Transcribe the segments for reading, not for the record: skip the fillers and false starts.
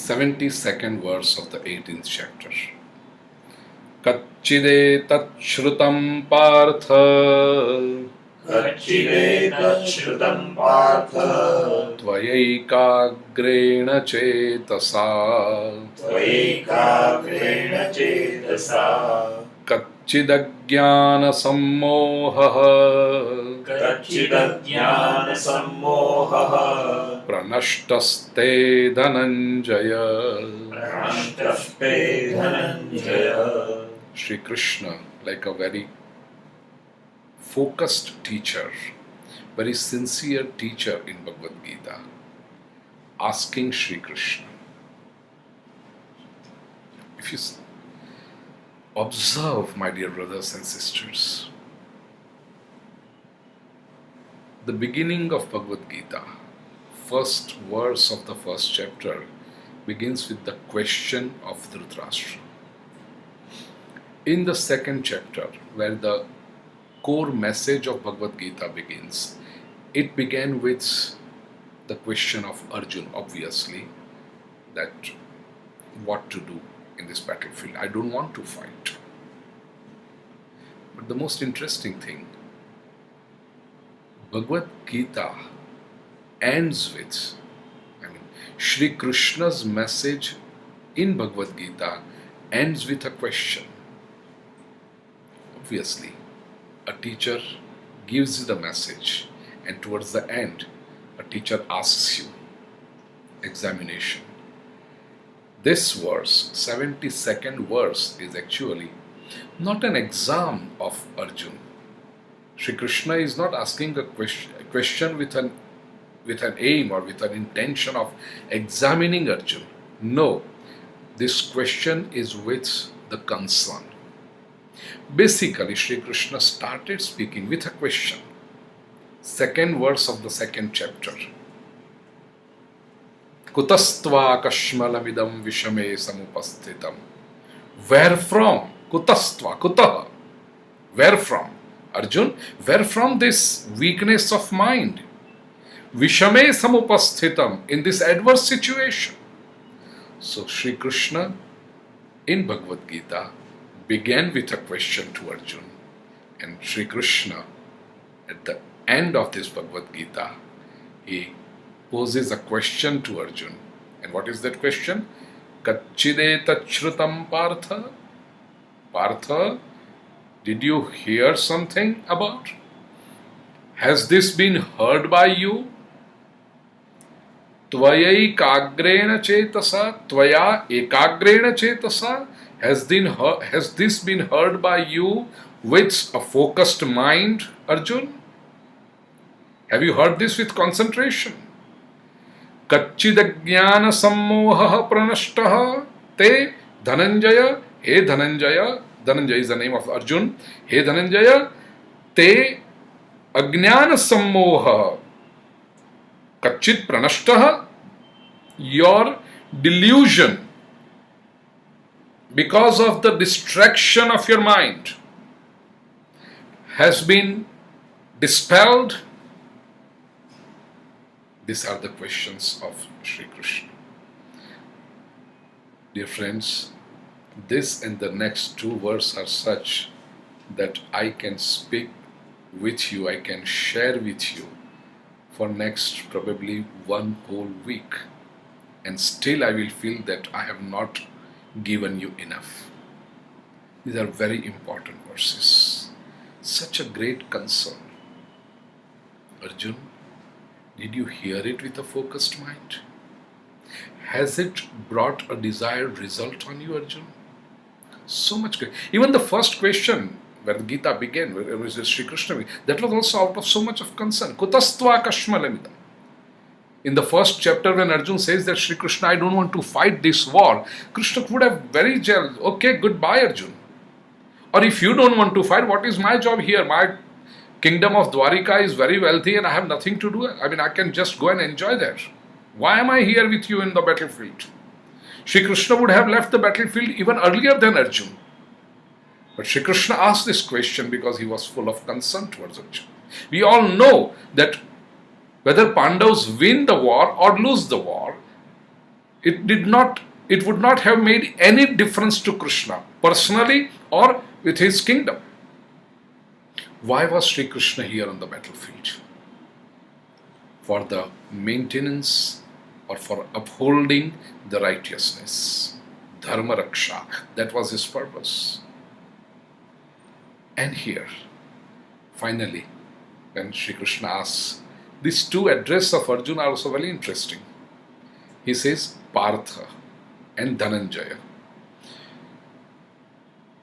72nd verse of the 18th chapter. Kacchidetat shrutam partha Kacchidetat partha tvayaiकाग्रेण चेतसा Tvayaiकाग्रेण चेतसा कच्चिदज्ञानसम्मोहः कच्चिदज्ञानसम्मोहः प्रनष्टस्ते Dhananjay. प्रणष्टस्ते Dhananjay. Sri Krishna, like a very focused teacher, very sincere teacher in Bhagavad Gita, asking Sri Krishna. If you observe, my dear brothers and sisters, the beginning of Bhagavad Gita, first verse of the first chapter, begins with the question of Dhritarashtra. In the second chapter, where the core message of Bhagavad Gita begins, it began with the question of Arjuna, obviously, that what to do in this battlefield. I don't want to fight. But the most interesting thing, Bhagavad Gita ends with, Shri Krishna's message in Bhagavad Gita ends with a question. Obviously, a teacher gives you the message, and towards the end, a teacher asks you examination. This verse, 72nd verse, is actually not an exam of Arjuna. Shri Krishna is not asking a question with an aim or with an intention of examining Arjuna. No, this question is with the concern. Basically, Shri Krishna started speaking with a question. Second verse of the second chapter. Kutastva kashmalamidam vishame samupasthitam. Where from? Kutastva, kutaha. Where from? Arjun, where from this weakness of mind? Vishame samupasthitam, in this adverse situation. So Shri Krishna in Bhagavad Gita began with a question to Arjuna, and Shri Krishna at the end of this Bhagavad Gita, he poses a question to Arjuna. And what is that question? Kacchidetat shrutam partha? Partha, did you hear something about? Has this been heard by you? Tvayaiकाग्रेण chetasa, tvaya ekagrena chetasa. Has this been heard by you with a focused mind, Arjun? Have you heard this with concentration? Kacchidajnana sammoha pranashtaha te Dhananjaya. Hey Dhananjaya, Dhananjaya is the name of Arjun. Hey Dhananjaya, te ajnana sammoha kachit pranashtaha. Your delusion, because of the distraction of your mind, has been dispelled. These are the questions of Sri Krishna. Dear friends, this and the next two verses are such that I can speak with you, I can share with you for next probably one whole week, and still I will feel that I have not given you enough. These are very important verses. Such a great concern. Arjun, did you hear it with a focused mind? Has it brought a desired result on you, Arjun? So much good. Even the first question where the Gita began, where it was Sri Krishna, that was also out of so much of concern. Kutastva kashmalamidam. In the first chapter, when Arjun says that Sri Krishna, I don't want to fight this war, Krishna would have very jealous. Okay, goodbye, Arjun. Or if you don't want to fight, what is my job here? My kingdom of Dwarika is very wealthy and I have nothing to do. I can just go and enjoy that. Why am I here with you in the battlefield? Shri Krishna would have left the battlefield even earlier than Arjun. But Shri Krishna asked this question because he was full of concern towards Arjun. We all know that whether Pandavas win the war or lose the war, it would not have made any difference to Krishna personally or with his kingdom. Why was Sri Krishna here on the battlefield? For the maintenance or for upholding the righteousness, Dharma Raksha. That was his purpose. And here, finally, when Sri Krishna asks, these two addresses of Arjuna are also very interesting. He says Partha and Dhananjaya.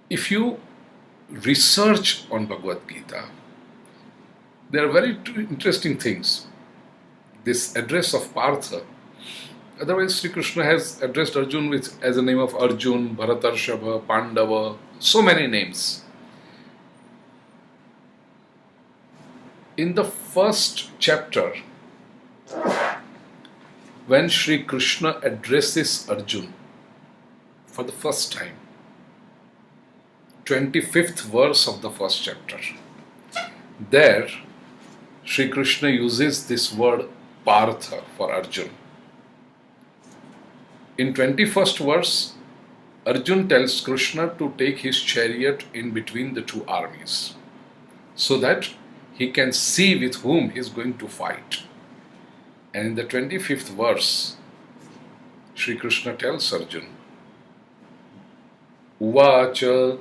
If you research on Bhagavad Gita, there are very two interesting things. This address of Partha, otherwise Sri Krishna has addressed Arjun with as the name of Arjun, Bharatarshava, Pandava, so many names. In the first chapter, when Sri Krishna addresses Arjun for the first time, 25th verse of the first chapter, there Sri Krishna uses this word Partha for Arjun. In 21st verse, Arjun tells Krishna to take his chariot in between the two armies so that he can see with whom he is going to fight. And in the 25th verse, Sri Krishna tells Arjun, Uvacha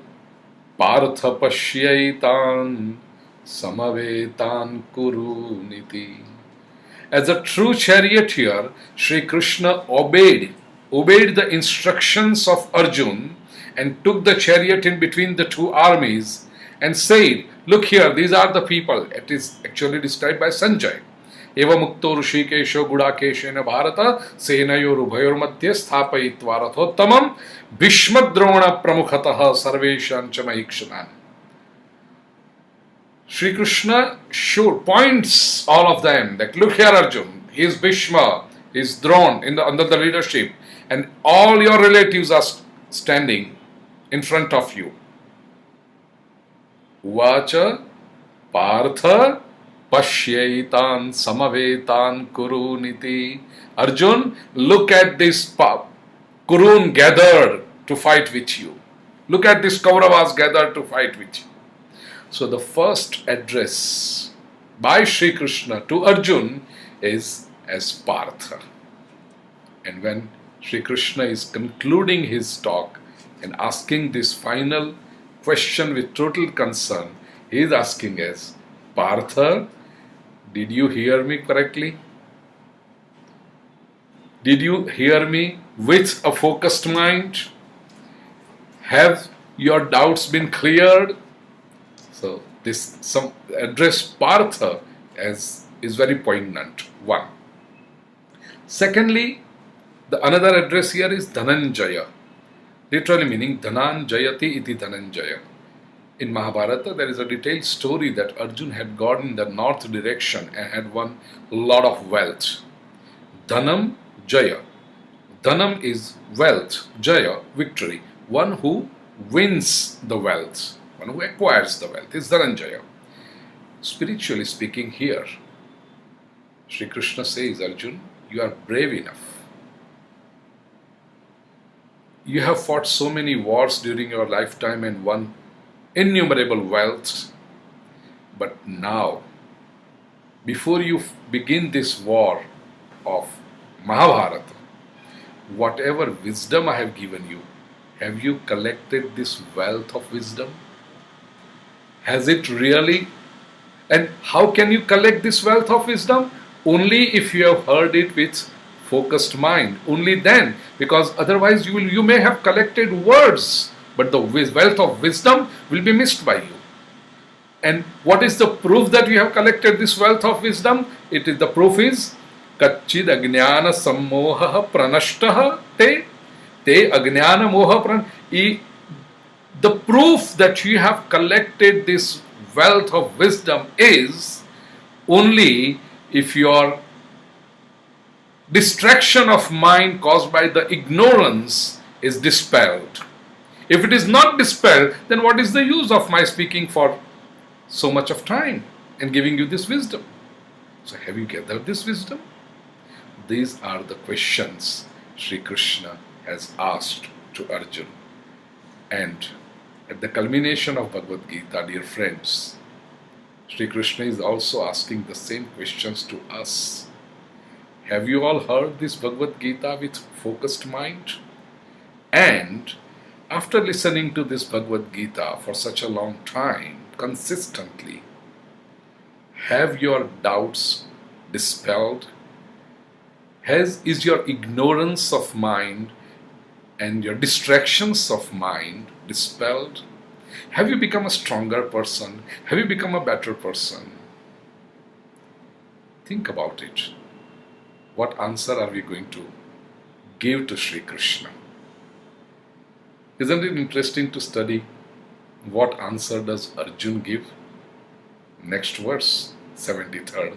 Partha pashyaitan samavetan kuru niti. As a true charioteer, Sri Krishna obeyed the instructions of Arjun and took the chariot in between the two armies and said, look here, these are the people. It is actually described by Sanjay. Eva mukto Rishikesho Gudakeshena Bharata Senayor Ubhayor Madhya Sthapayitva Rathottamam Bhishmadrona Pramukhataha Sarveshan Chamahikshanan. Sri Krishna points all of them that look here Arjun, he is Bhishma, he is Drona under the leadership, and all your relatives are standing in front of you. Uvacha Partha Pashyaitan Samavetan Kuruniti. Arjun, look at this Kurun gathered to fight with you. Look at this Kauravas gathered to fight with you. So the first address by Sri Krishna to Arjun is as Partha. And when Sri Krishna is concluding his talk and asking this final question with total concern, he is asking as Partha, did you hear me correctly? Did you hear me with a focused mind? Have your doubts been cleared? So this address Partha as is very poignant. One. Secondly, another address here is Dhananjaya, literally meaning Dhananjayati iti Dhananjaya. In Mahabharata, there is a detailed story that Arjun had gone in the north direction and had won a lot of wealth. Dhanam Jaya. Dhanam is wealth, Jaya, victory. One who wins the wealth, one who acquires the wealth is Dhananjaya. Spiritually speaking here, Sri Krishna says, Arjun, you are brave enough. You have fought so many wars during your lifetime and won innumerable wealth. But now, before you begin this war of Mahabharata, whatever wisdom I have given you, have you collected this wealth of wisdom? Has it really? And how can you collect this wealth of wisdom? Only if you have heard it with focused mind. Only then, because otherwise you may have collected words, but the wealth of wisdom will be missed by you. And what is the proof that you have collected this wealth of wisdom? The proof is Kachid Ajnana Sammoha Pranashtaha Te Ajnana Moha The proof that you have collected this wealth of wisdom is only if your distraction of mind caused by the ignorance is dispelled. If it is not dispelled, then what is the use of my speaking for so much of time and giving you this wisdom? So have you gathered this wisdom? These are the questions Sri Krishna has asked to Arjun. And at the culmination of Bhagavad Gita, dear friends, Sri Krishna is also asking the same questions to us. Have you all heard this Bhagavad Gita with focused mind? And after listening to this Bhagavad Gita for such a long time, consistently, have your doubts dispelled? Is your ignorance of mind and your distractions of mind dispelled? Have you become a stronger person? Have you become a better person? Think about it. What answer are we going to give to Sri Krishna? Isn't it interesting to study what answer does Arjun give? Next verse, 73rd.